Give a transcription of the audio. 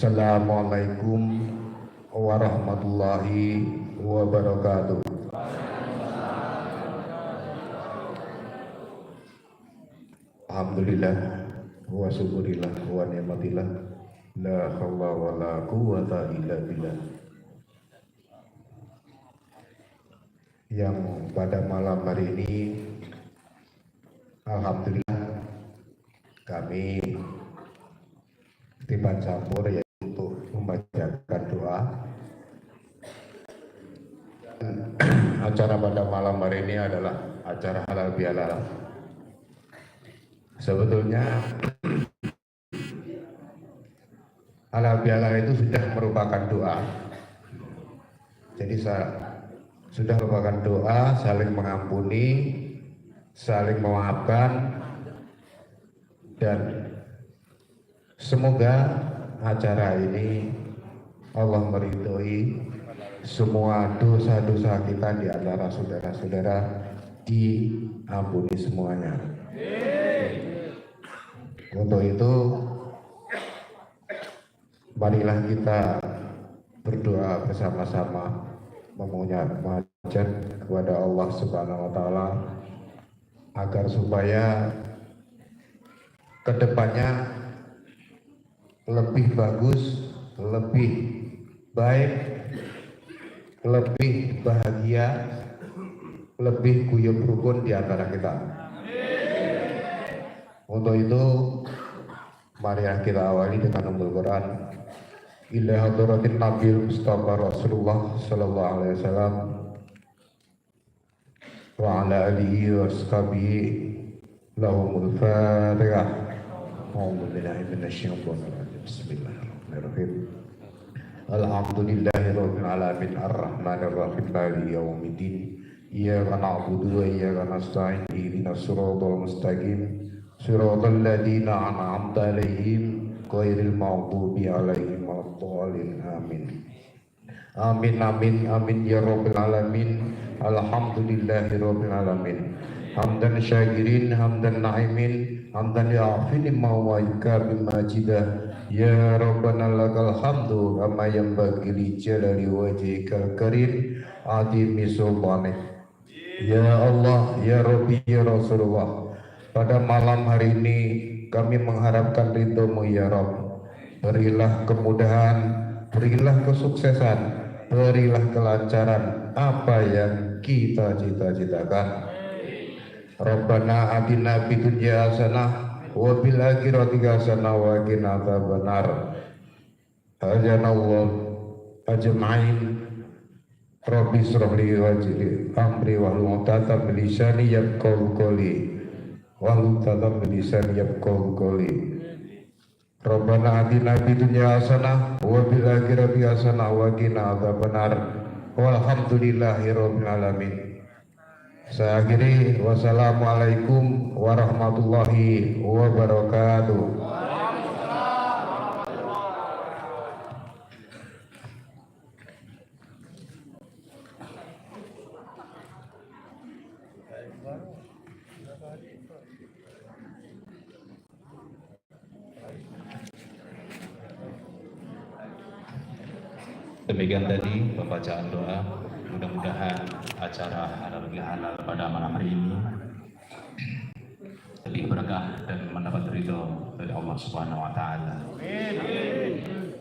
Assalamualaikum warahmatullahi wabarakatuh. Alhamdulillah wa syukurillah wa ni'matillah la haula wa la quwata illa billah. Yang pada malam hari ini alhamdulillah kami tiba campur yaitu untuk membacakan doa. Dan acara pada malam hari ini adalah acara halal bihalal. Sebetulnya halal bihalal itu sudah merupakan doa. Jadi sudah merupakan doa, saling mengampuni, saling memaafkan, dan semoga acara ini Allah meridhoi semua dosa-dosa kita di antara saudara-saudara, diampuni semuanya. Untuk itu marilah kita berdoa bersama-sama memunajat kepada Allah Subhanahu wa taala agar supaya kedepannya lebih bagus, lebih baik, lebih bahagia, lebih guyub rukun di antara kita. Untuk itu marilah kita awali dengan ummul Quran. Ila hadratin Nabil Mustafa Rasulullah sallallahu alaihi wasallam wa ala alihi wa ashabihi lahumul fatihah. A'udzu billahi minasyaitonir rajim. Bismillahirrahmanirrahim. Alhamdulillahirabbil alamin arrahmanir rahim maliki yaumiddin. Iyyaka na'budu wa iyyaka nasta'in ihdinas siratal mustaqim siratal ladzina an'amta 'alaihim ghairil maghdubi 'alaihim waladdallin. Amin. Amin amin amin ya rabbil alamin. Alhamdulillahirabbil alamin. Hamdan syakirin, hamdan na'imin, hamdan ya'afini ma'waika bimajidah. Ya Rabbana lakal hamdu kama yanbaghi li jalali wajhikal karim adimi sultanik. Ya Allah, ya Rabbi, ya Rasulullah, pada malam hari ini kami mengharapkan ridho-Mu ya Rabb. Berilah kemudahan, berilah kesuksesan, berilah kelancaran apa yang kita cita-citakan. Rabbana atina fid dunya hasanah wa fil akhirati hasanah wa qina adzabannar. Hajanallah ajma'in. Rabbi shrah li wajhi amri wa hlul 'uqdatam min lisani yafqahu qawli wa hlul 'uqdatam min lisani yafqahu qawli. Rabbana atina fid dunya hasanah wa fil akhirati hasanah wa qina adzabannar. Walhamdulillahi rabbil alamin. Saya akhiri, wassalamualaikum warahmatullahi wabarakatuh. Demikian tadi pembacaan doa. Mudah-mudahan acara halal bihalal pada malam hari ini lebih berkah dan mendapat ridho dari Allah Subhanahu wa taala. Amin.